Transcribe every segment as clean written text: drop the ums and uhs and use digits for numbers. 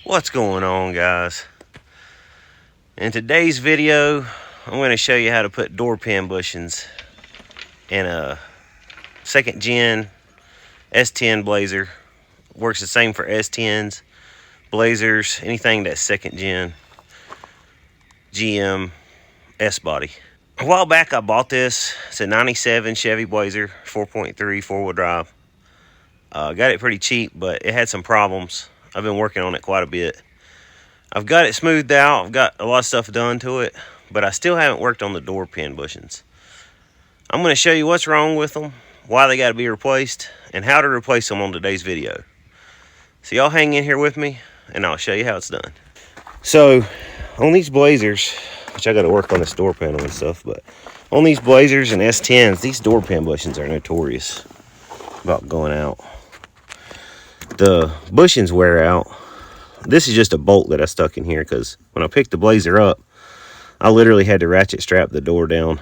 What's going on, guys? In today's video, I'm going to show you how to put door pin bushings in a second gen S10 blazer. Works the same for S10s, blazers, anything that's second gen GM S body. A while back I bought this. It's a 97 Chevy Blazer, 4.3 four-wheel drive. Got it pretty cheap, but it had some problems. I've been working on it quite a bit. I've got it smoothed out. I've got a lot of stuff done to it, but I still haven't worked on the door pin bushings. I'm going to show you what's wrong with them, why they got to be replaced, and how to replace them on today's video. So y'all hang in here with me, and I'll show you how it's done. So on these blazers, which I got to work on this door panel and stuff, but on these blazers and S10s, these door pin bushings are notorious about going out. The bushings wear out. This is just a bolt that I stuck in here because when I picked the blazer up, I literally had to ratchet strap the door down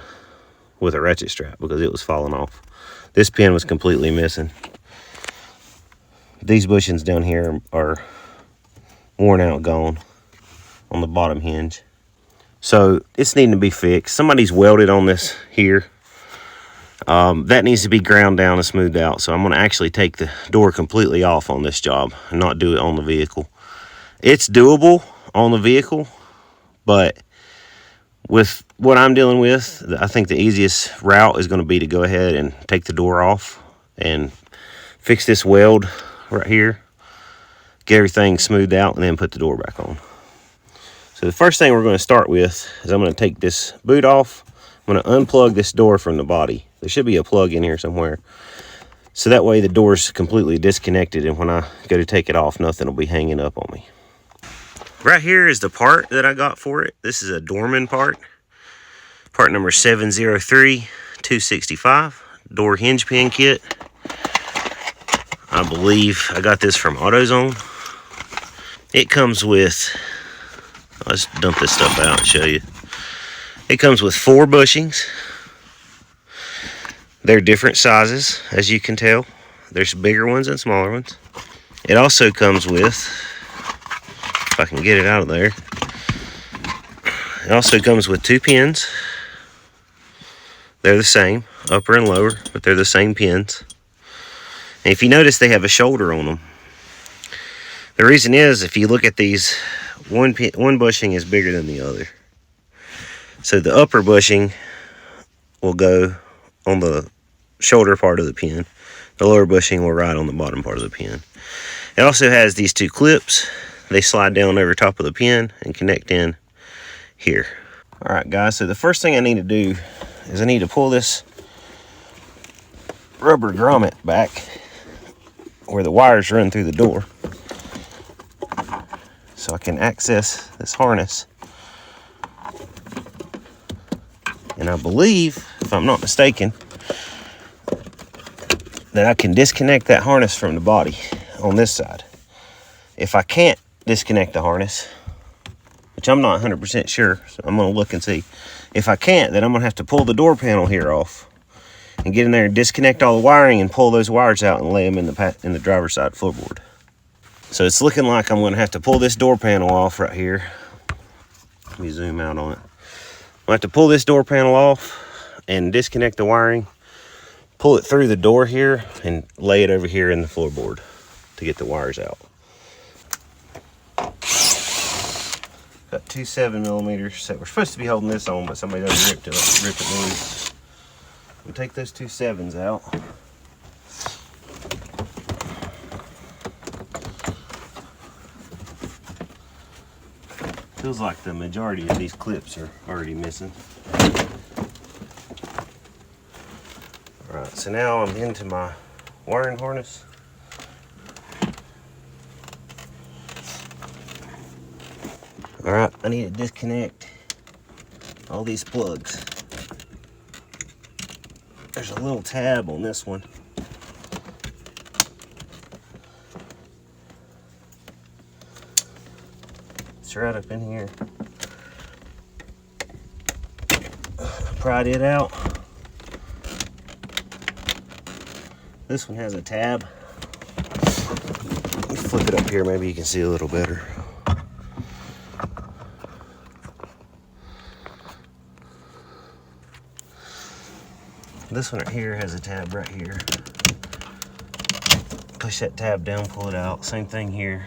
with a ratchet strap because it was falling off. This pin was completely missing. These bushings down here are worn out, gone on the bottom hinge. So it's needing to be fixed. Somebody's welded on this here. That needs to be ground down and smoothed out. So I'm going to actually take the door completely off on this job and not do it on the vehicle. It's doable on the vehicle, but with what I'm dealing with, I think the easiest route is going to be to go ahead and take the door off and fix this weld right here, get everything smoothed out, and then put the door back on. So the first thing we're going to start with is I'm going to take this boot off. I'm going to unplug this door from the body. There should be a plug in here somewhere. So that way the door's completely disconnected, and when I go to take it off, nothing will be hanging up on me. Right here is the part that I got for it. This is a Dorman part. Part number 703-265. Door hinge pin kit. I believe I got this from AutoZone. It comes with, let's dump this stuff out and show you. It comes with 4 bushings. They're different sizes, as you can tell. There's bigger ones and smaller ones. It also comes with, if I can get it out of there, it also comes with 2 pins. They're the same, upper and lower, but they're the same pins. And if you notice, they have a shoulder on them. The reason is, if you look at these, one bushing is bigger than the other. So the upper bushing will go on the shoulder part of the pin. The lower bushing will ride on the bottom part of the pin. It also has these 2 clips. They slide down over top of the pin and connect in here. All right, guys, so the first thing I need to do is I need to pull this rubber grommet back where the wires run through the door so I can access this harness. And I believe, if I'm not mistaken, that I can disconnect that harness from the body on this side. If I can't disconnect the harness, which I'm not 100% sure, so I'm going to look and see. If I can't, then I'm going to have to pull the door panel here off and get in there and disconnect all the wiring and pull those wires out and lay them in the driver's side floorboard. So it's looking like I'm going to have to pull this door panel off right here. Let me zoom out on it. I'll have to pull this door panel off and disconnect the wiring, pull it through the door here, and lay it over here in the floorboard to get the wires out. Got 2 7mm that we're supposed to be holding this on, but somebody done ripped it loose. We'll take those 2 7s out. Feels like the majority of these clips are already missing. Alright, so now I'm into my wiring harness. Alright, I need to disconnect all these plugs. There's a little tab on this one. It's right up in here. Pried it out. This one has a tab. Let me flip it up here, maybe you can see a little better. This one right here has a tab right here. Push that tab down, pull it out. Same thing here.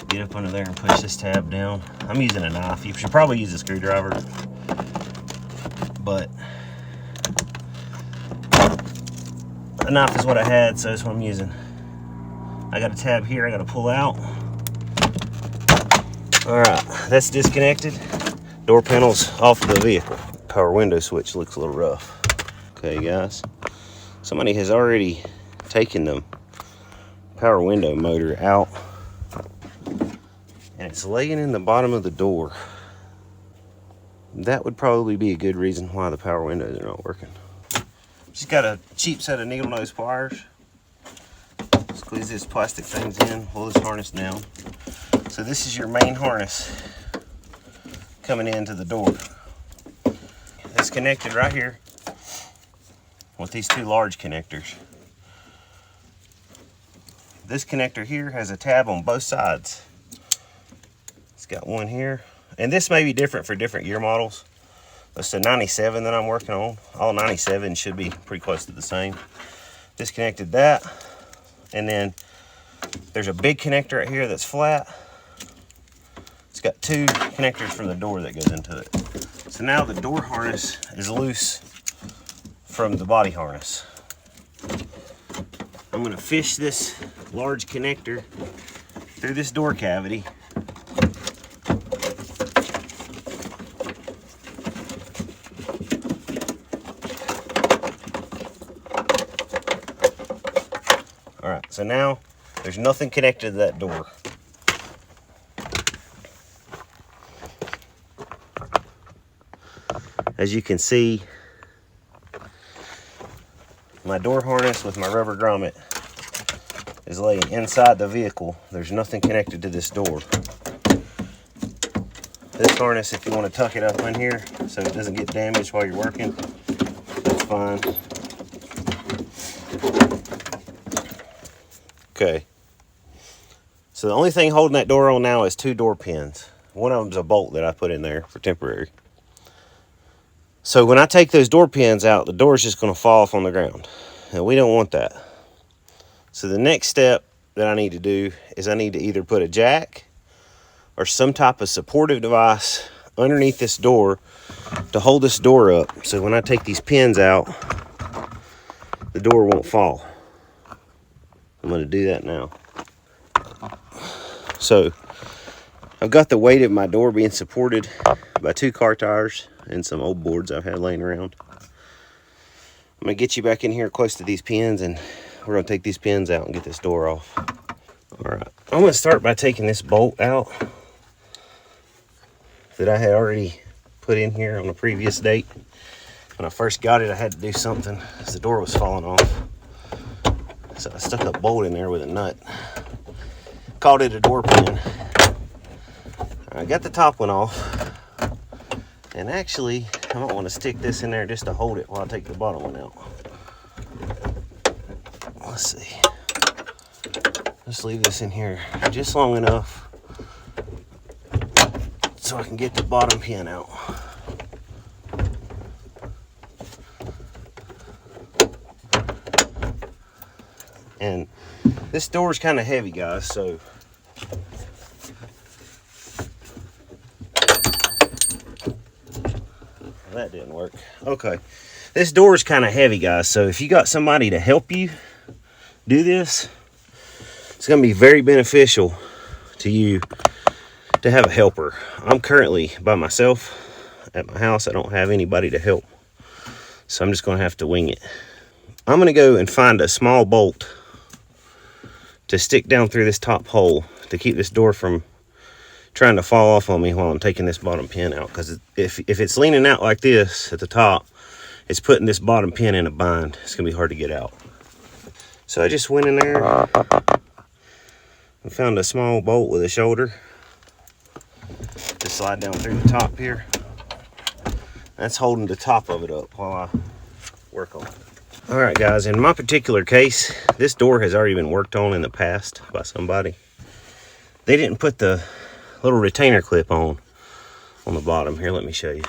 Get up under there and push this tab down. I'm using a knife. You should probably use a screwdriver, but a knife is what I had, so that's what I'm using. I got a tab here I got to pull out. All right, that's disconnected. Door panel's off the vehicle. Power window switch looks a little rough. Okay, guys. Somebody has already taken the power window motor out, and it's laying in the bottom of the door. That would probably be a good reason why the power windows are not working. Just got a cheap set of needle nose pliers. Squeeze this plastic things in, pull this harness down. So this is your main harness coming into the door. It's connected right here with these two large connectors. This connector here has a tab on both sides. It's got one here, and this may be different for different year models. That's the 97 that I'm working on. All 97 should be pretty close to the same. Disconnected that, and then there's a big connector right here that's flat. It's got two connectors from the door that goes into it. So now the door harness is loose from the body harness. I'm going to fish this large connector through this door cavity. All right, so now there's nothing connected to that door. As you can see, my door harness with my rubber grommet is laying inside the vehicle. There's nothing connected to this door. This harness, if you want to tuck it up in here so it doesn't get damaged while you're working, that's fine. Okay. So the only thing holding that door on now is two door pins. One of them's a bolt that I put in there for temporary. So when I take those door pins out, the door is just going to fall off on the ground. And we don't want that. So the next step that I need to do is I need to either put a jack or some type of supportive device underneath this door to hold this door up. So when I take these pins out, the door won't fall. I'm going to do that now. So I've got the weight of my door being supported by two car tires and some old boards I've had laying around. I'm going to get you back in here close to these pins, and we're going to take these pins out and get this door off. All right, I'm going to start by taking this bolt out that I had already put in here on a previous date. When I first got it, I had to do something as the door was falling off. So I stuck a bolt in there with a nut. Called it a door pin. I got the top one off. And actually, I might want to stick this in there just to hold it while I take the bottom one out. Let's see. Let's leave this in here just long enough so I can get the bottom pin out. And this door is kind of heavy, guys, so that didn't work. Okay, this door is kind of heavy, guys, so if you got somebody to help you do this, it's going to be very beneficial to you to have a helper. I'm currently by myself at my house. I don't have anybody to help, so I'm just going to have to wing it. I'm going to go and find a small bolt to stick down through this top hole to keep this door from trying to fall off on me while I'm taking this bottom pin out, because if it's leaning out like this at the top, it's putting this bottom pin in a bind. It's gonna be hard to get out. So I just went in there and found a small bolt with a shoulder to slide down through the top here. That's holding the top of it up while I work on it. All right, guys, in my particular case, this door has already been worked on in the past by somebody. They didn't put the little retainer clip on the bottom. Here, let me show you.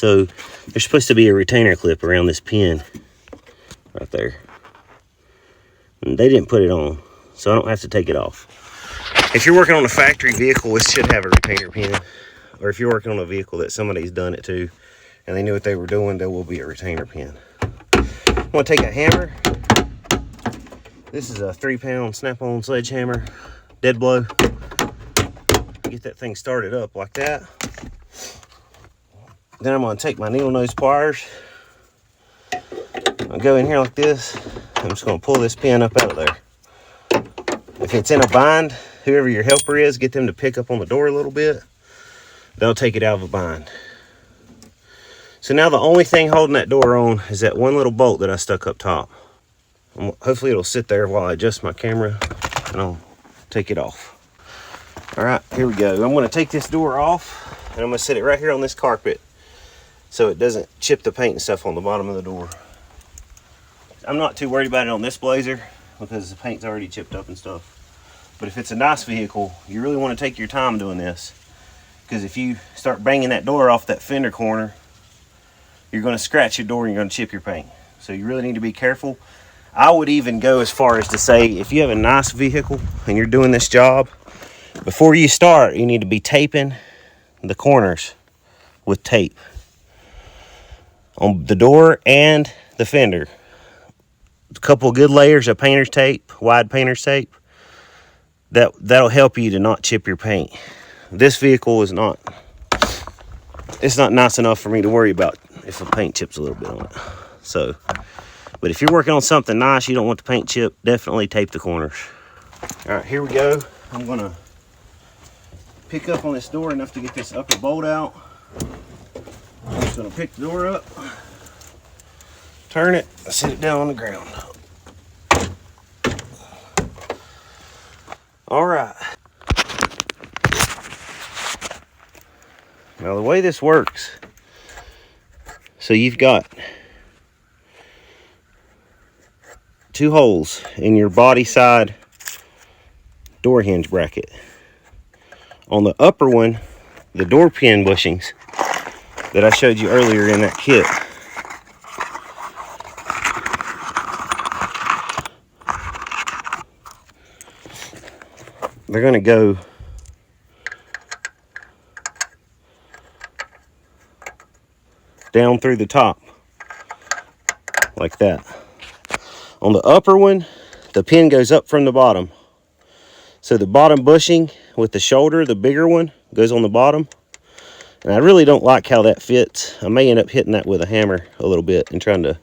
So there's supposed to be a retainer clip around this pin right there. And they didn't put it on, so I don't have to take it off. If you're working on a factory vehicle, it should have a retainer pin. Or if you're working on a vehicle that somebody's done it to and they knew what they were doing, there will be a retainer pin. I'm gonna take a hammer. This is a 3-pound snap-on sledgehammer, dead blow. Get that thing started up like that. Then I'm gonna take my needle nose pliers. I'll go in here like this. I'm just gonna pull this pin up out of there. If it's in a bind, whoever your helper is, get them to pick up on the door a little bit. They'll take it out of a bind. So now the only thing holding that door on is that one little bolt that I stuck up top. Hopefully it'll sit there while I adjust my camera and I'll take it off. All right, here we go. I'm gonna take this door off and I'm gonna set it right here on this carpet so it doesn't chip the paint and stuff on the bottom of the door. I'm not too worried about it on this Blazer because the paint's already chipped up and stuff. But if it's a nice vehicle, you really wanna take your time doing this, because if you start banging that door off that fender corner, you're going to scratch your door and you're going to chip your paint. So you really need to be careful. I would even go as far as to say, if you have a nice vehicle and you're doing this job, before you start, you need to be taping the corners with tape on the door and the fender. A couple of good layers of painter's tape, wide painter's tape. That'll help you to not chip your paint. This vehicle is not, it's not nice enough for me to worry about if the paint chips a little bit on it. So, but if you're working on something nice, you don't want the paint chip, definitely tape the corners. All right, here we go. I'm gonna pick up on this door enough to get this upper bolt out. I'm just gonna pick the door up, turn it, set it down on the ground. All right. Now the way this works, so you've got 2 holes in your body side door hinge bracket. On the upper one, the door pin bushings that I showed you earlier in that kit. They're going to go down through the top like that. On the upper one, the pin goes up from the bottom. So the bottom bushing with the shoulder, the bigger one, goes on the bottom. And I really don't like how that fits. I may end up hitting that with a hammer a little bit and trying to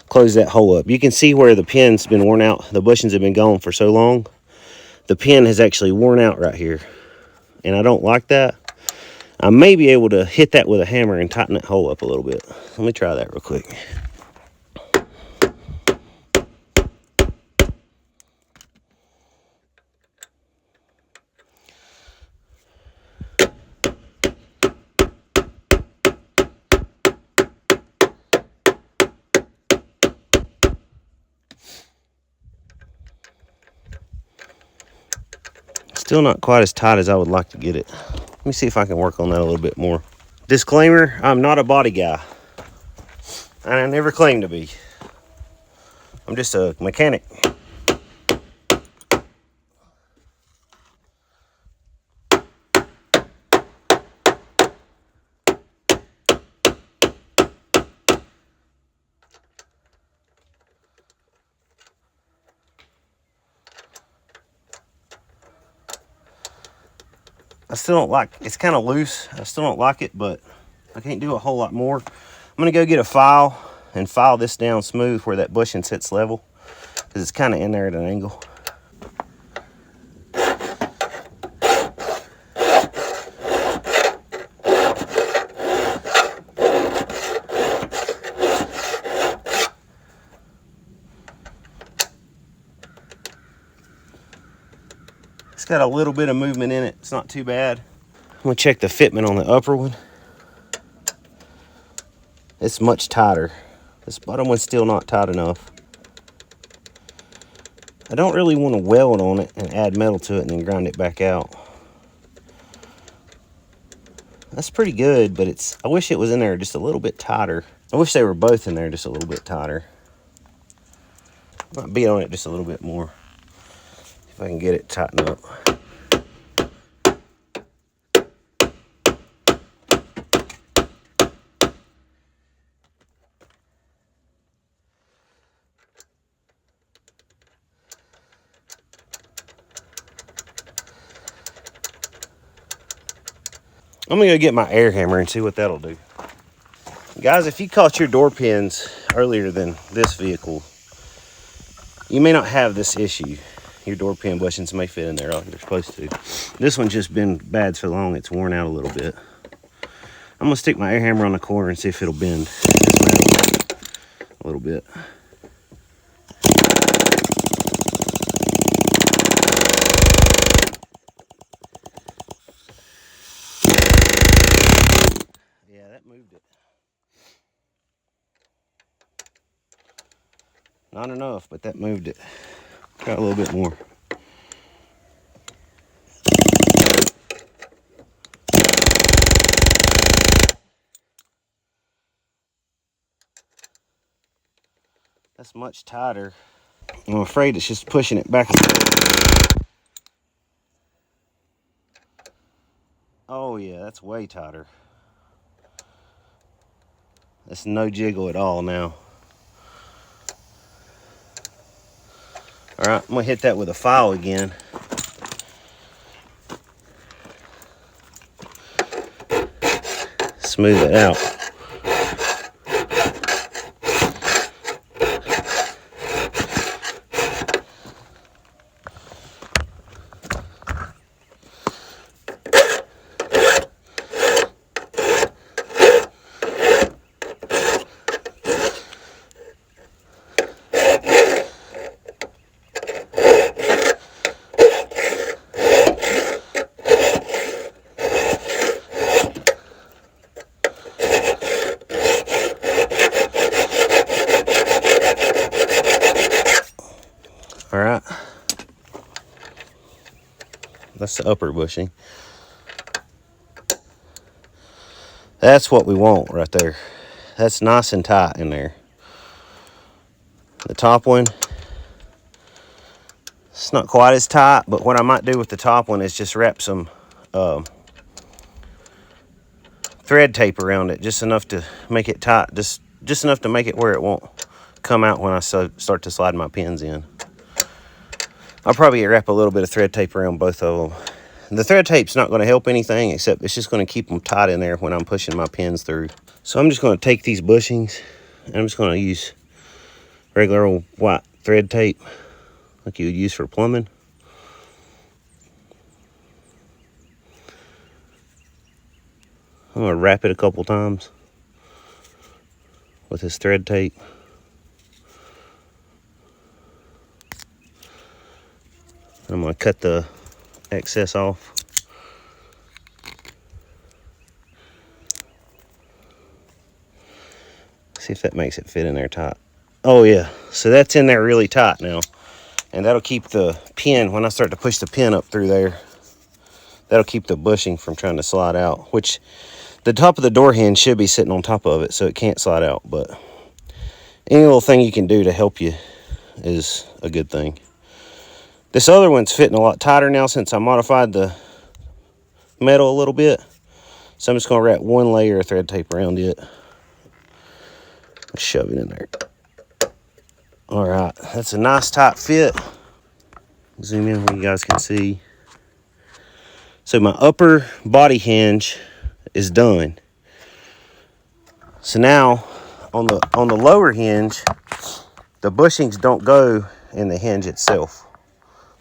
close that hole up. You can see where the pin's been worn out. The bushings have been gone for so long. The pin has actually worn out right here. And I don't like that. I may be able to hit that with a hammer and tighten that hole up a little bit. Let me try that real quick. Still not quite as tight as I would like to get it. Let me see if I can work on that a little bit more. Disclaimer, I'm not a body guy. And I never claim to be. I'm just a mechanic. I still don't like, it's kind of loose. I still don't like it, but I can't do a whole lot more. I'm gonna go get a file and file this down smooth where that bushing sits level, because it's kind of in there at an angle. It's got a little bit of movement in it. It's not too bad. I'm gonna check the fitment on the upper one. It's much tighter. This bottom one's still not tight enough. I don't really want to weld on it and add metal to it and then grind it back out. That's pretty good, but I wish it was in there just a little bit tighter. I wish they were both in there just a little bit tighter. Might beat on it just a little bit more. If I can get it tightened up. I'm gonna go get my air hammer and see what that'll do. Guys, if you caught your door pins earlier than this vehicle, you may not have this issue. Your door pin bushings may fit in there like they're supposed to. This one's just been bad so long it's worn out a little bit. I'm gonna stick my air hammer on the corner and see if it'll bend this metal a little bit. Yeah, that moved it. Not enough, but that moved it. Got a little bit more. That's much tighter. I'm afraid it's just pushing it back. Oh yeah, that's way tighter. That's no jiggle at all now. All right, I'm gonna hit that with a file again. Smooth it out. All right, that's the upper bushing. That's what we want right there. That's nice and tight in there. The top one, it's not quite as tight, but what I might do with the top one is just wrap some thread tape around it, just enough to make it tight, just enough to make it where it won't come out when I start to slide my pins in. I'll probably wrap a little bit of thread tape around both of them. The thread tape's not going to help anything, except it's just going to keep them tight in there when I'm pushing my pins through. So I'm just going to take these bushings, and I'm just going to use regular old white thread tape, like you would use for plumbing. I'm going to wrap it a couple times with this thread tape. I'm going to cut the excess off. See if that makes it fit in there tight. Oh yeah, so that's in there really tight now. And that'll keep the pin, when I start to push the pin up through there, that'll keep the bushing from trying to slide out, which the top of the door hinge should be sitting on top of it so it can't slide out, but any little thing you can do to help you is a good thing. This other one's fitting a lot tighter now since I modified the metal a little bit. So I'm just going to wrap one layer of thread tape around it. Shove it in there. All right, that's a nice tight fit. Zoom in where you guys can see. So my upper body hinge is done. So now on the lower hinge, the bushings don't go in the hinge itself.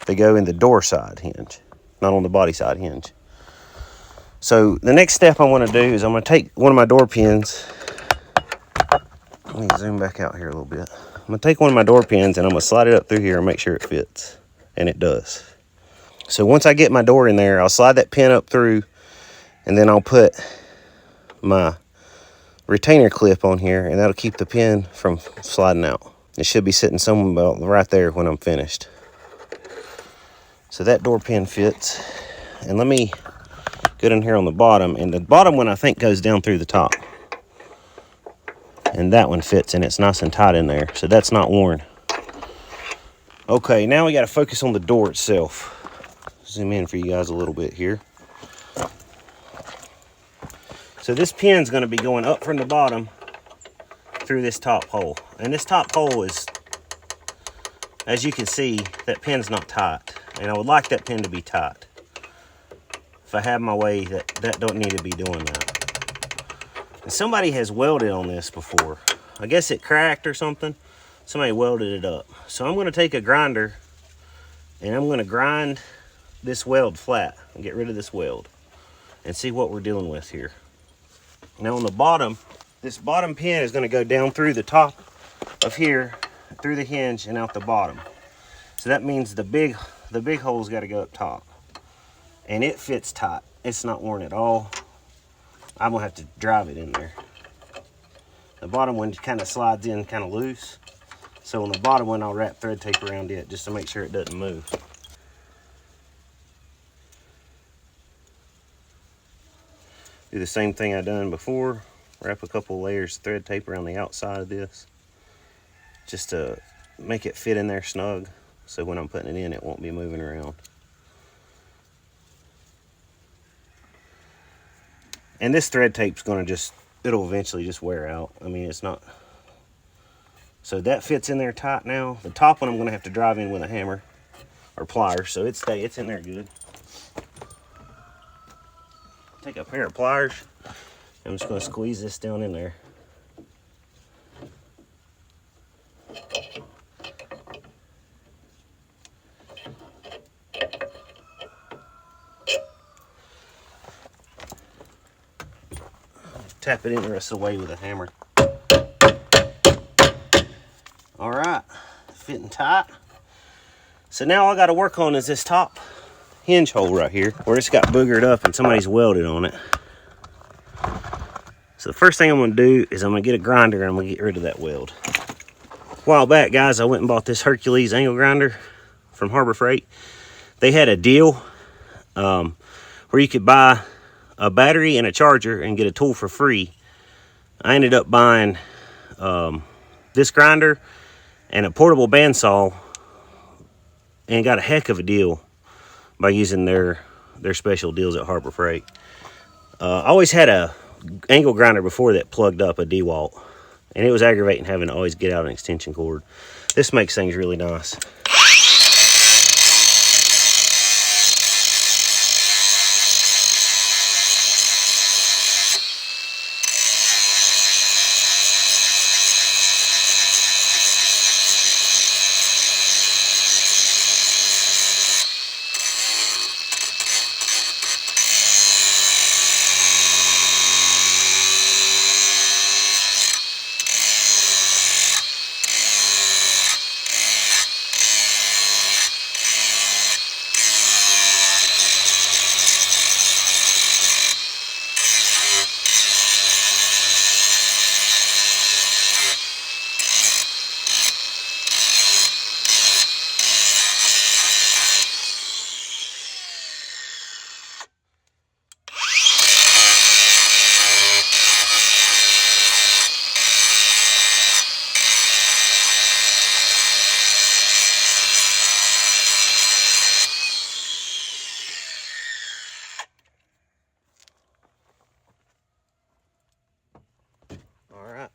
They go in the door side hinge, not on the body side hinge. So the next step I want to do is I'm going to take one of my door pins. Let me zoom back out here a little bit. I'm going to take one of my door pins and I'm going to slide it up through here and make sure it fits. And it does. So once I get my door in there, I'll slide that pin up through, and then I'll put my retainer clip on here, and that'll keep the pin from sliding out. It should be sitting somewhere right there when I'm finished. So that door pin fits. And let me good in here on the bottom, and the bottom one I think goes down through the top. And that one fits, and it's nice and tight in there, so that's not worn. Okay, now we got to focus on the door itself. Zoom in for you guys a little bit here. So this pin's going to be going up from the bottom through this top hole. And this top hole is, as you can see, that pin's not tight. And I would like that pin to be tight. If I have my way, that don't need to be doing that. And somebody has welded on this before. I guess it cracked or something. Somebody welded it up. So I'm going to take a grinder and I'm going to grind this weld flat and get rid of this weld and see what we're dealing with here. Now on the bottom, this bottom pin is going to go down through the top of here, through the hinge and out the bottom. So that means the big hole's got to go up top. And it fits tight. It's not worn at all. I'm going to have to drive it in there. The bottom one kind of slides in kind of loose. So on the bottom one, I'll wrap thread tape around it just to make sure it doesn't move. Do the same thing I done before. Wrap a couple layers of thread tape around the outside of this, just to make it fit in there snug. So when I'm putting it in, it won't be moving around. And this thread tape's gonna it'll eventually just wear out. I mean, it's not. So that fits in there tight now. The top one I'm gonna have to drive in with a hammer or pliers, so it's in there good. Take a pair of pliers. I'm just gonna squeeze this down in there. Tap it in the rest of the way with a hammer. All right, fitting tight. So now all I gotta work on is this top hinge hole right here where it's got boogered up and somebody's welded on it. So the first thing I'm gonna do is I'm gonna get a grinder and I'm gonna get rid of that weld. A while back, guys, I went and bought this Hercules angle grinder from Harbor Freight. They had a deal where you could buy a battery and a charger and get a tool for free. I ended up buying this grinder and a portable bandsaw and got a heck of a deal by using their special deals at Harbor Freight. I always had a angle grinder before that plugged up a DeWalt, and it was aggravating having to always get out an extension cord. This makes things really nice.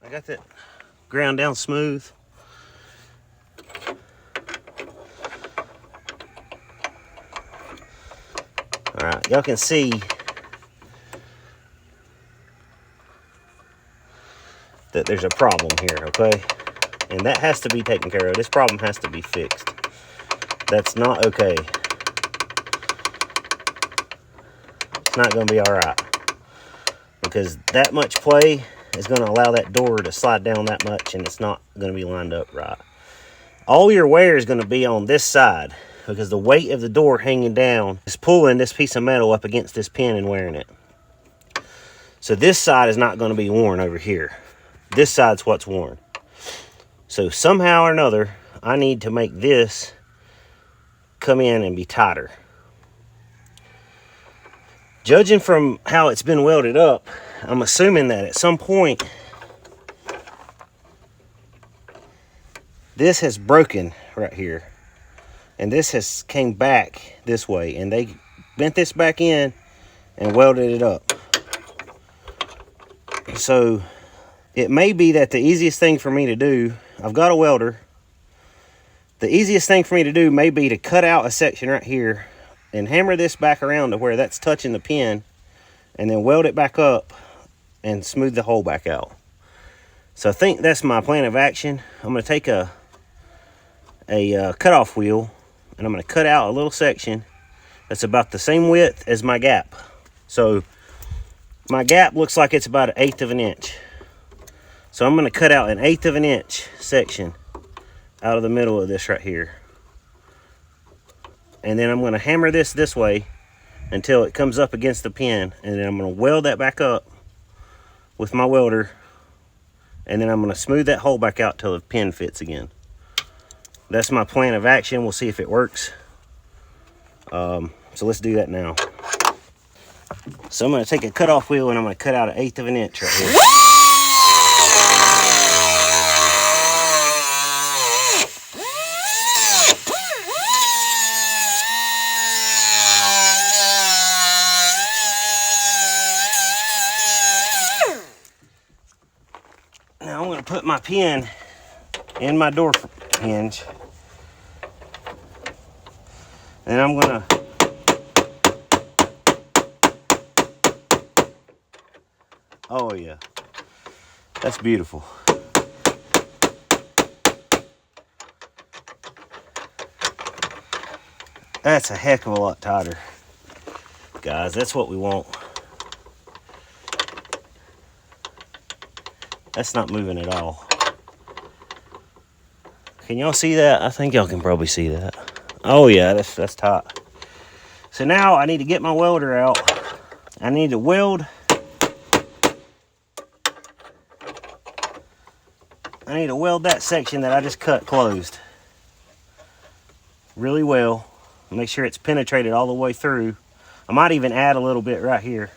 I got that ground down smooth. All right, y'all can see that there's a problem here, okay? And that has to be taken care of. This problem has to be fixed. That's not okay. It's not gonna be all right, because that much play is going to allow that door to slide down that much, and it's not going to be lined up right. All your wear is going to be on this side, because the weight of the door hanging down is pulling this piece of metal up against this pin and wearing it. So this side is not going to be worn over here. This side's what's worn. So somehow or another, I need to make this come in and be tighter. Judging from how it's been welded up, I'm assuming that at some point this has broken right here, and this has came back this way, and they bent this back in and welded it up. So it may be that the easiest thing for me to do, I've got a welder, the easiest thing for me to do may be to cut out a section right here and hammer this back around to where that's touching the pin, and then weld it back up and smooth the hole back out. So I think that's my plan of action. I'm going to take a cutoff wheel, and I'm going to cut out a little section that's about the same width as my gap. So my gap looks like it's about 1/8 of an inch. So I'm going to cut out 1/8 of an inch section out of the middle of this right here. And then I'm going to hammer this way until it comes up against the pin, and then I'm going to weld that back up with my welder, and then I'm going to smooth that hole back out till the pin fits again. That's my plan of action. We'll see if it works. So let's do that now. So I'm going to take a cutoff wheel, and I'm going to cut out 1/8 of an inch right here. Now I'm going to put my pin in my door hinge, and I'm going to oh yeah, that's beautiful. That's a heck of a lot tighter, guys. That's what we want. That's not moving at all. Can y'all see that? I think y'all can probably see that. Oh yeah, that's tight. So now I need to get my welder out. I need to weld. I need to weld that section that I just cut closed really well. Make sure it's penetrated all the way through. I might even add a little bit right here.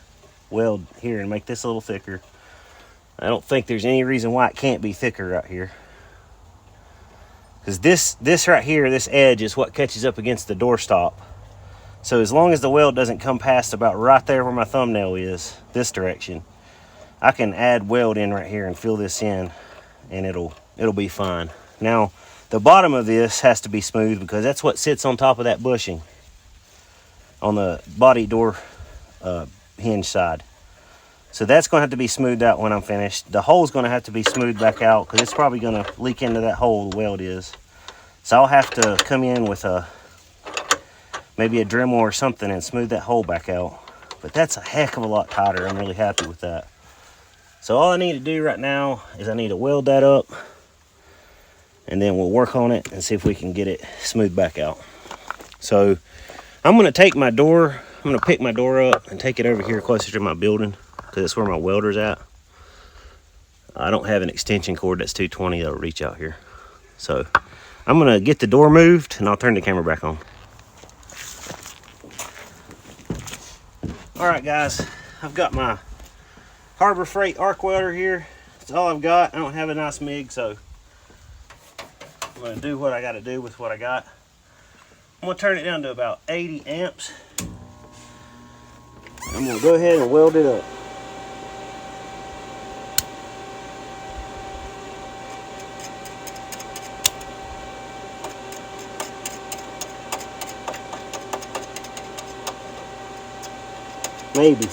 Weld here and make this a little thicker. I don't think there's any reason why it can't be thicker right here. Because this right here, this edge is what catches up against the doorstop. So as long as the weld doesn't come past about right there where my thumbnail is, this direction, I can add weld in right here and fill this in, and it'll be fine. Now, the bottom of this has to be smooth because that's what sits on top of that bushing on the body door hinge side. So that's going to have to be smoothed out when I'm finished. The hole's going to have to be smoothed back out because it's probably going to leak into that hole the weld is. So I'll have to come in with maybe a Dremel or something and smooth that hole back out. But that's a heck of a lot tighter. I'm really happy with that. So all I need to do right now is I need to weld that up, and then we'll work on it and see if we can get it smoothed back out. So I'm going to take my door, I'm going to pick my door up and take it over here closer to my building, because that's where my welder's at. I don't have an extension cord that's 220 that'll reach out here. So I'm gonna get the door moved and I'll turn the camera back on. All right guys, I've got my Harbor Freight arc welder here. That's all I've got. I don't have a nice MIG, so I'm gonna do what I gotta do with what I got. I'm gonna turn it down to about 80 amps. I'm gonna go ahead and weld it up. Maybe.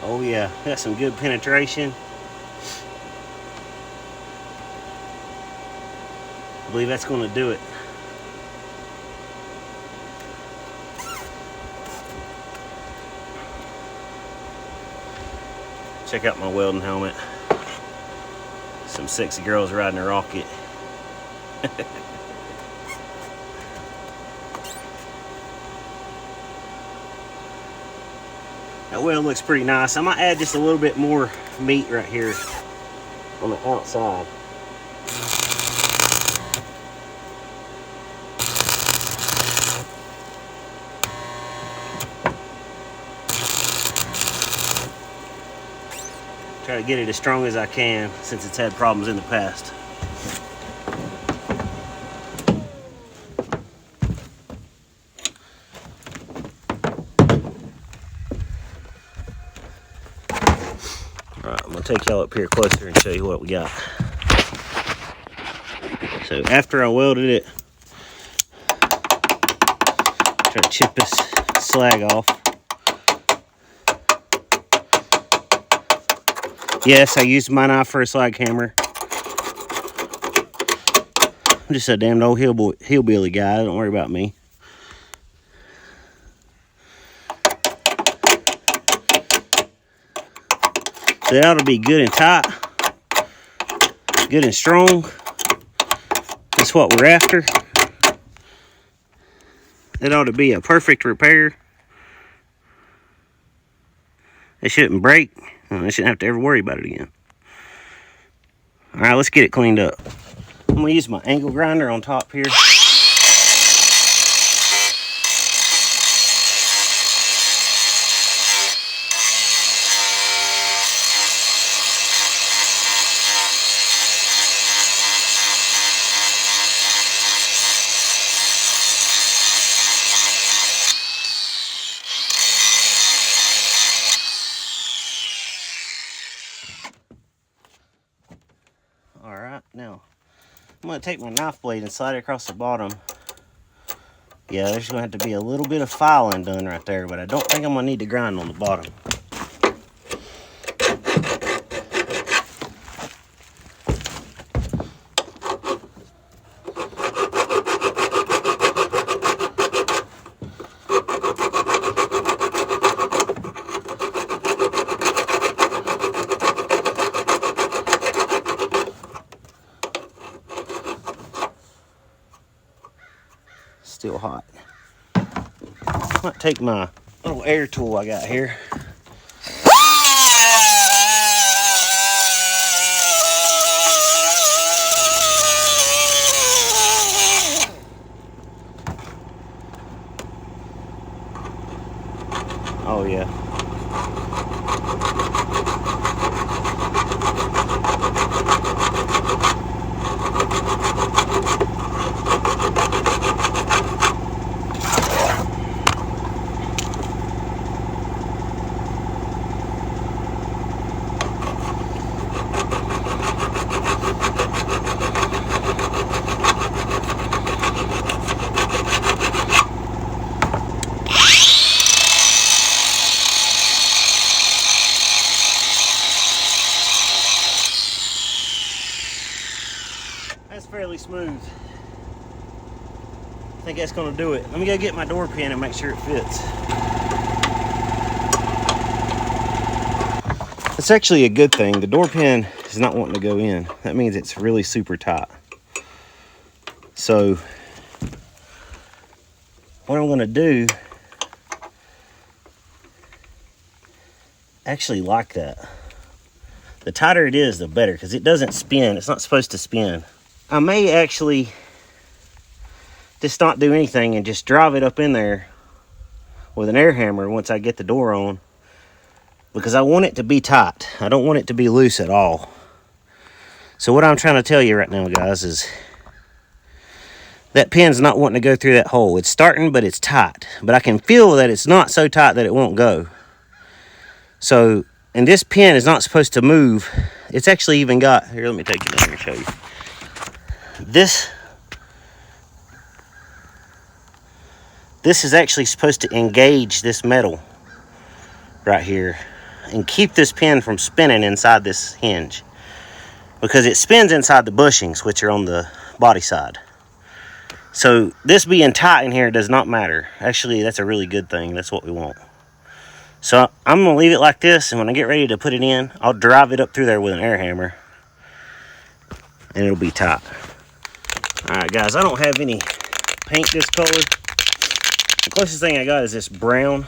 Oh yeah, got some good penetration. I believe that's going to do it. Check out my welding helmet. Some sexy girls riding a rocket. That weld looks pretty nice. I might add just a little bit more meat right here on the outside. Try to get it as strong as I can since it's had problems in the past. Alright, I'm going to take y'all up here closer and show you what we got. So after I welded it, try to chip this slag off. Yes, I used my knife for a slag hammer. I'm just a damn old hillbilly guy. Don't worry about me. So it ought to be good and tight. Good and strong. That's what we're after. It ought to be a perfect repair. It shouldn't break. I shouldn't have to ever worry about it again. Alright, let's get it cleaned up. I'm going to use my angle grinder on top here. Alright, now I'm going to take my knife blade and slide it across the bottom. Yeah, there's going to have to be a little bit of filing done right there, but I don't think I'm going to need to grind on the bottom. Still hot. I might take my little air tool I got here. Oh yeah. That's fairly smooth. I think that's going to do it. Let me go get my door pin and make sure it fits. It's actually a good thing. The door pin is not wanting to go in. That means it's really super tight. So what I'm going to do, actually like that. The tighter it is, the better, because it doesn't spin. It's not supposed to spin. I may actually just not do anything and just drive it up in there with an air hammer once I get the door on, because I want it to be tight. I don't want it to be loose at all. So what I'm trying to tell you right now, guys, is that pin's not wanting to go through that hole. It's starting, but it's tight. But I can feel that it's not so tight that it won't go. So, and this pin is not supposed to move. It's actually even got, here, let me take it down here and show you. This is actually supposed to engage this metal right here. and keep this pin from spinning inside this hinge, because it spins inside the bushings, which are on the body side. So this being tight in here does not matter. Actually, that's a really good thing. That's what we want. So I'm gonna leave it like this, and when I get ready to put it in, I'll drive it up through there with an air hammer, and it'll be tight. All right, guys, I don't have any paint this color. The closest thing I got is this brown.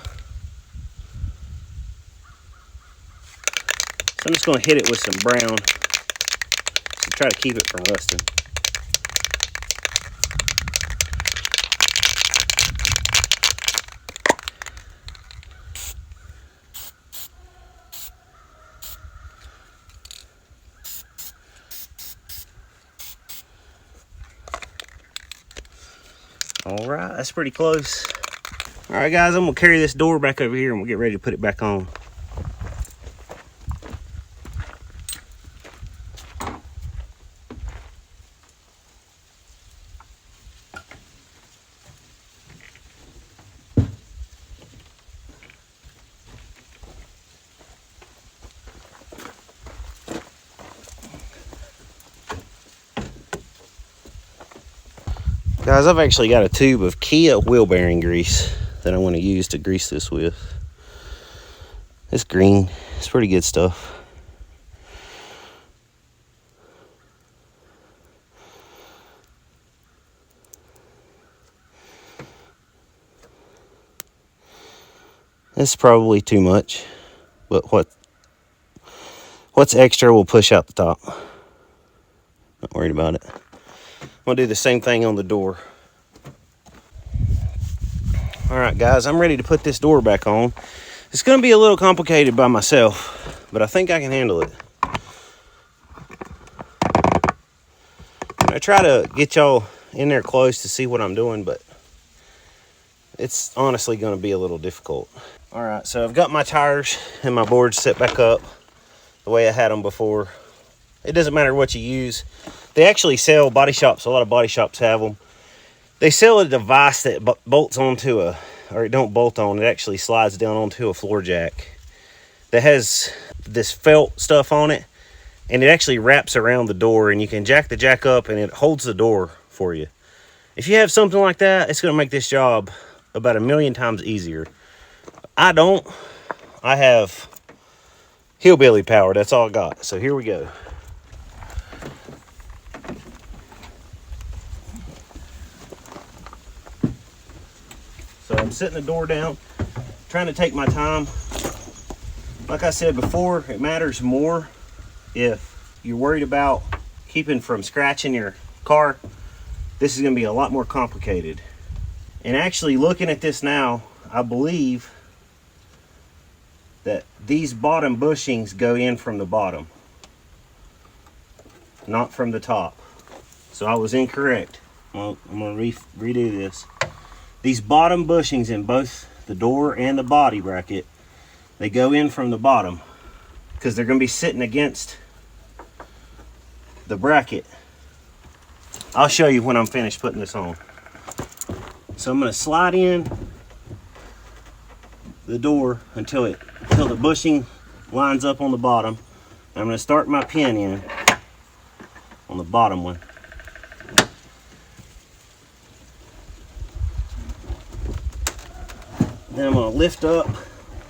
So I'm just gonna hit it with some brown to try to keep it from rusting. All right, that's pretty close. All right, guys, I'm gonna carry this door back over here and we'll get ready to put it back on. Guys, I've actually got a tube of Kia wheel bearing grease that I want to use to grease this with. It's green. It's pretty good stuff. It's probably too much, but what's extra will push out the top. Not worried about it. I'm gonna do the same thing on the door. All right, guys, I'm ready to put this door back on. It's gonna be a little complicated by myself, but I think I can handle it. I try to get y'all in there close to see what I'm doing, but it's honestly gonna be a little difficult. All right, so I've got my tires and my boards set back up the way I had them before. It doesn't matter what you use. They actually sell, body shops, a lot of body shops have them. They sell a device that bolts onto or it don't bolt on, it actually slides down onto a floor jack that has this felt stuff on it, and it actually wraps around the door, and you can jack the jack up and it holds the door for you. If you have something like that, it's gonna make this job about 1,000,000 times easier. I don't. I have hillbilly power, that's all I got. So here we go. So I'm setting the door down, trying to take my time. Like I said before, it matters more if you're worried about keeping from scratching your car. This is gonna be a lot more complicated. And actually looking at this now, I believe that these bottom bushings go in from the bottom, not from the top. So I was incorrect. Well, I'm gonna redo this. These bottom bushings in both the door and the body bracket, they go in from the bottom because they're going to be sitting against the bracket. I'll show you when I'm finished putting this on. So I'm going to slide in the door until the bushing lines up on the bottom. I'm going to start my pin in on the bottom one. Then I'm going to lift up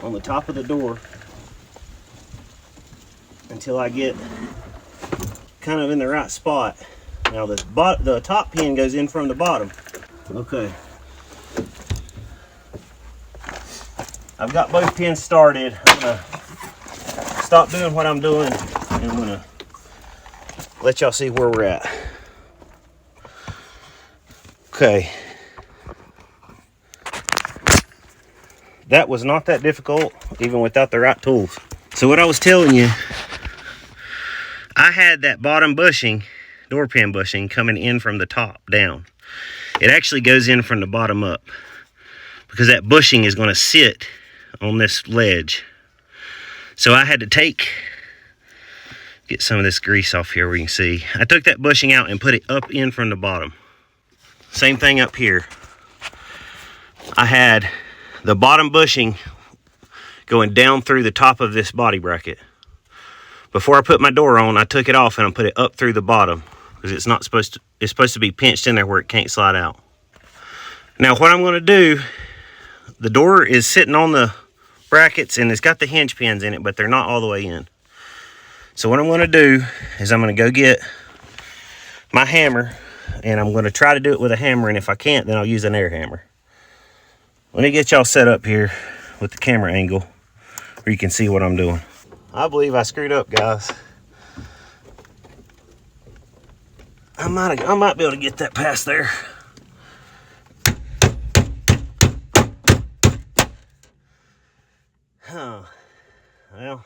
on the top of the door until I get kind of in the right spot. Now the top pin goes in from the bottom. Okay. I've got both pins started. I'm going to stop doing what I'm doing and I'm going to let y'all see where we're at. Okay. That was not that difficult, even without the right tools. So what I was telling you, I had that bottom bushing, door pin bushing, coming in from the top down. It actually goes in from the bottom up because that bushing is going to sit on this ledge. So I had to get some of this grease off here where you can see. I took that bushing out and put it up in from the bottom. Same thing up here. I had the bottom bushing going down through the top of this body bracket. Before I put my door on, I took it off and I put it up through the bottom because it's supposed to be pinched in there where it can't slide out. Now what I'm going to do, the door is sitting on the brackets and it's got the hinge pins in it, but they're not all the way in. So what I'm going to do is I'm going to go get my hammer and I'm going to try to do it with a hammer, and if I can't, then I'll use an air hammer. Let me get y'all set up here with the camera angle where you can see what I'm doing. I believe I screwed up, guys. I might be able to get that past there. Huh. Well,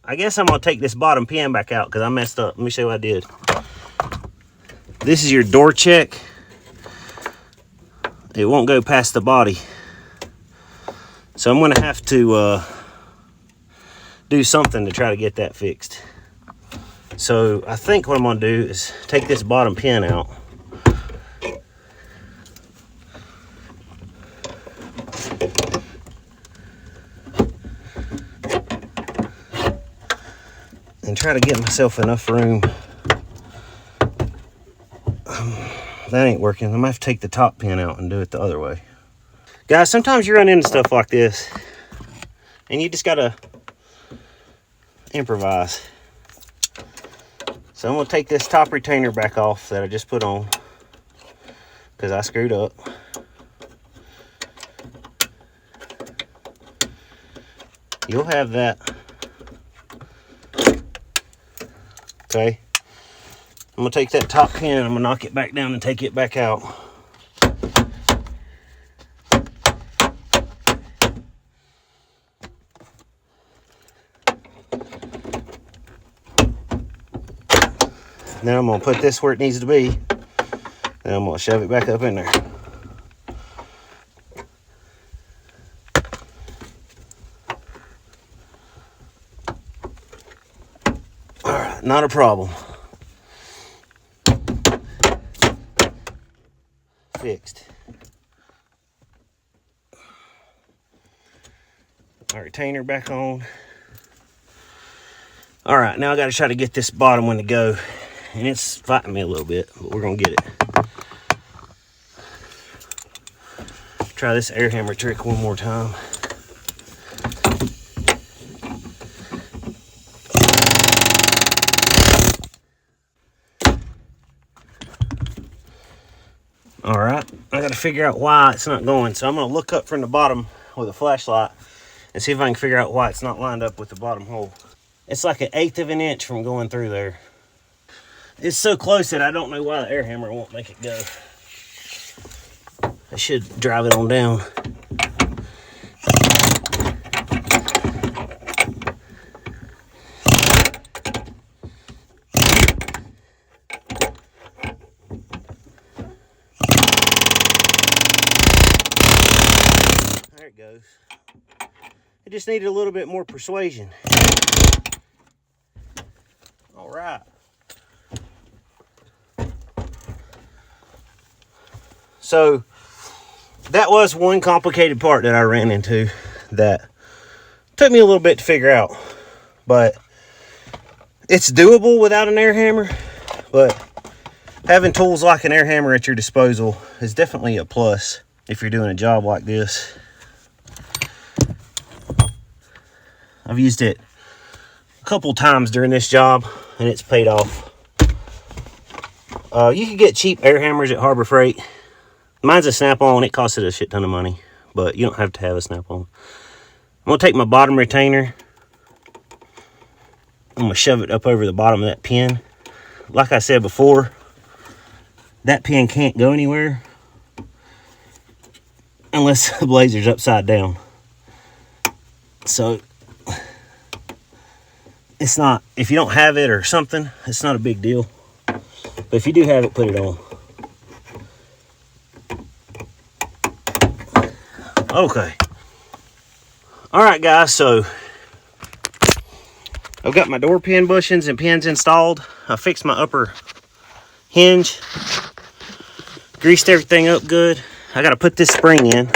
I guess I'm gonna take this bottom pin back out because I messed up. Let me show you what I did. This is your door check. It won't go past the body. So I'm gonna have to do something to try to get that fixed. So I think what I'm gonna do is take this bottom pin out. And try to get myself enough room. That ain't working. I might have to take the top pin out and do it the other way. Guys, sometimes you run into stuff like this and you just gotta improvise. So I'm gonna take this top retainer back off that I just put on because I screwed up. You'll have that. Okay. I'm gonna take that top pin, I'm gonna knock it back down and take it back out. Then I'm gonna put this where it needs to be. Then I'm gonna shove it back up in there. All right, not a problem. Fixed. Our retainer back on. All right, now I got to try to get this bottom one to go, and it's fighting me a little bit, but we're gonna get it. Try this air hammer trick one more time. All right, I got to figure out why it's not going. So I'm gonna look up from the bottom with a flashlight and see if I can figure out why it's not lined up with the bottom hole. It's like 1/8 of an inch from going through there. It's so close that I don't know why the air hammer won't make it go. I should drive it on down. There it goes. It just needed a little bit more persuasion. All right. So that was one complicated part that I ran into that took me a little bit to figure out, but it's doable without an air hammer. But having tools like an air hammer at your disposal is definitely a plus if you're doing a job like this. I've used it a couple times during this job and it's paid off. You can get cheap air hammers at Harbor Freight. Mine's a snap-on. It costed a shit ton of money, but you don't have to have a snap-on. I'm gonna take my bottom retainer. I'm gonna shove it up over the bottom of that pin. Like I said before, that pin can't go anywhere unless the blazer's upside down. So it's not, if you don't have it or something, it's not a big deal. But if you do have it, put it on. Okay. All right, guys, so I've got my door pin bushings and pins installed. I fixed my upper hinge, greased everything up good. I got to put this spring in.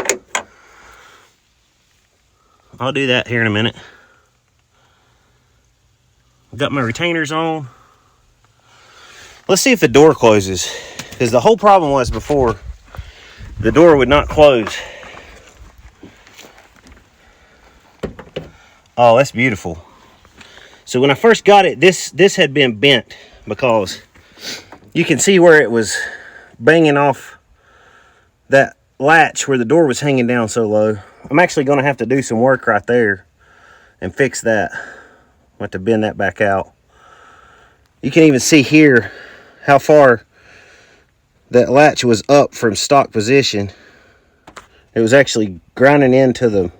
I'll do that here in a minute. Got my retainers on. Let's see if the door closes, because the whole problem was before the door would not close. Oh, that's beautiful. So when I first got it, this had been bent, because you can see where it was banging off that latch where the door was hanging down so low. I'm actually going to have to do some work right there and fix that. I have to bend that back out. You can even see here how far that latch was up from stock position. It was actually grinding into the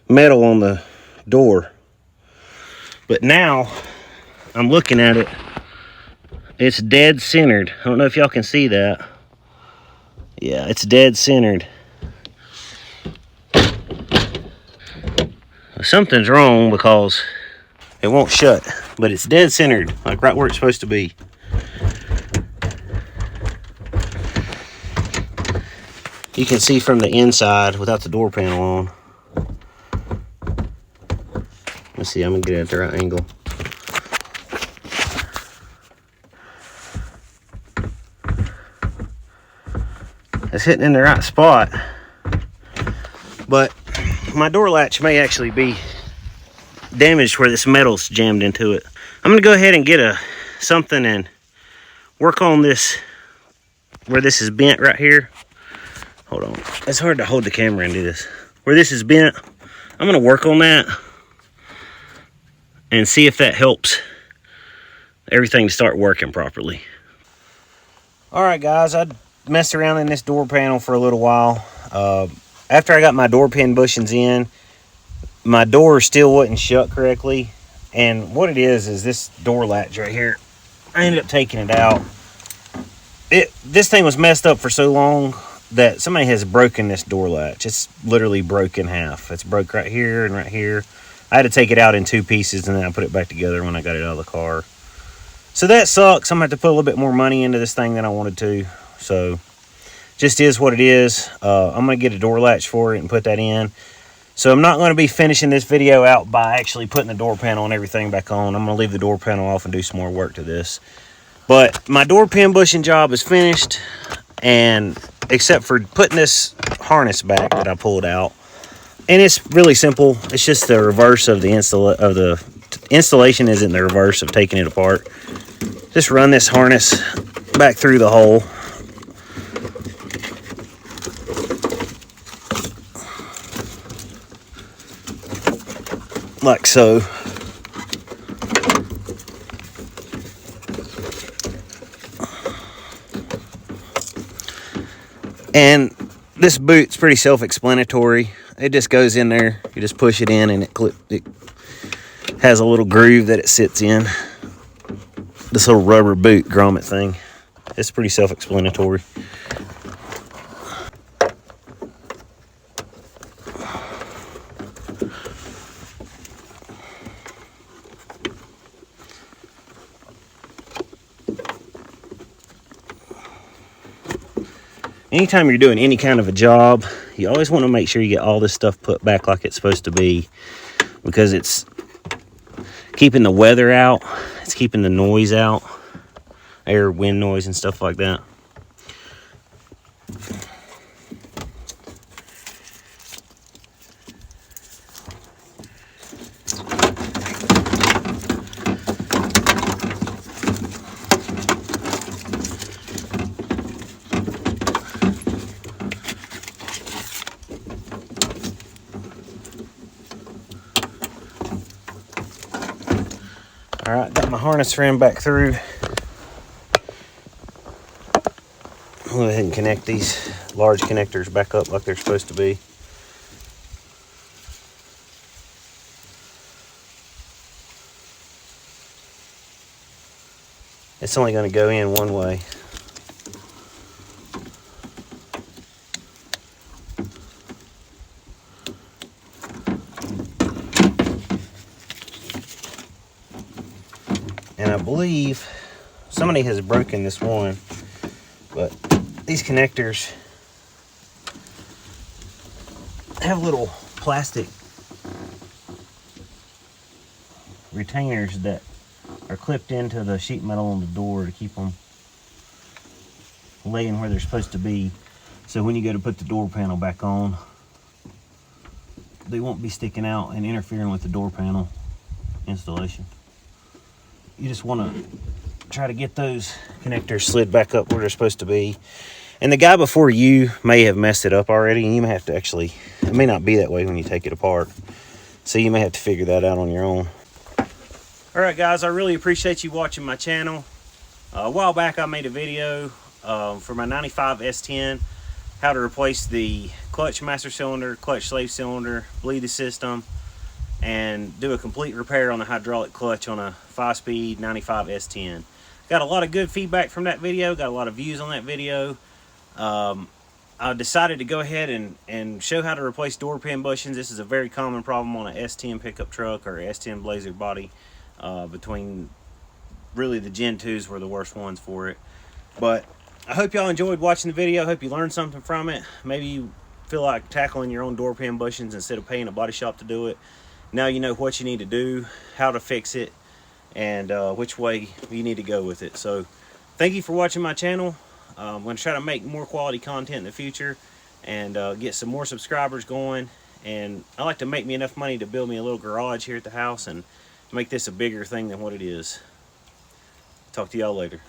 metal on the door. But now I'm looking at it, it's dead centered. I don't know if y'all can see that. Yeah, it's dead centered. Something's wrong, because it won't shut, but it's dead centered, like right where it's supposed to be. You can see from the inside without the door panel on. Let's see, I'm gonna get it at the right angle. It's hitting in the right spot, but my door latch may actually be damaged where this metal's jammed into it. I'm gonna go ahead and get something and work on this, where this is bent right here. Hold on, it's hard to hold the camera and do this. Where this is bent, I'm gonna work on that and see if that helps everything to start working properly. All right, guys, I messed around in this door panel for a little while. After I got my door pin bushings in, my door still wouldn't shut correctly. And what it is this door latch right here. I ended up taking it out. This thing was messed up for so long that somebody has broken this door latch. It's literally broke in half. It's broke right here and right here. I had to take it out in 2 pieces, and then I put it back together when I got it out of the car. So that sucks. I'm going to have to put a little bit more money into this thing than I wanted to. So just is what it is. I'm going to get a door latch for it and put that in. So I'm not going to be finishing this video out by actually putting the door panel and everything back on. I'm going to leave the door panel off and do some more work to this. But my door pin bushing job is finished, and except for putting this harness back that I pulled out. And it's really simple. It's just the reverse of the installation isn't the reverse of taking it apart. Just run this harness back through the hole. Like so. And this boot's pretty self-explanatory. It just goes in there. You just push it in, and it has a little groove that it sits in. This little rubber boot grommet thing. It's pretty self-explanatory. Anytime you're doing any kind of a job, you always want to make sure you get all this stuff put back like it's supposed to be, because it's keeping the weather out, it's keeping the noise out, air, wind noise and stuff like that. All right, got my harness ran back through. I'll go ahead and connect these large connectors back up like they're supposed to be. It's only going to go in one way. And I believe somebody has broken this one, but these connectors have little plastic retainers that are clipped into the sheet metal on the door to keep them laying where they're supposed to be. So when you go to put the door panel back on, they won't be sticking out and interfering with the door panel installation. You just want to try to get those connectors slid back up where they're supposed to be. And the guy before you may have messed it up already, and you may have to actually, it may not be that way when you take it apart. So you may have to figure that out on your own. All right, guys, I really appreciate you watching my channel. A while back, I made a video for my 95 S10, how to replace the clutch master cylinder, clutch slave cylinder, bleed the system, and do a complete repair on the hydraulic clutch on a 5-speed 95 S10. Got a lot of good feedback from that video, got a lot of views on that video. I decided to go ahead and show how to replace door pin bushings. This is a very common problem on an S10 pickup truck or S10 Blazer body. Between really the Gen 2s were the worst ones for it. But I hope y'all enjoyed watching the video. I hope you learned something from it. Maybe you feel like tackling your own door pin bushings instead of paying a body shop to do it. Now you know what you need to do, how to fix it, and which way you need to go with it. So thank you for watching my channel. I'm going to try to make more quality content in the future and get some more subscribers going. And I like to make me enough money to build me a little garage here at the house and make this a bigger thing than what it is. Talk to y'all later.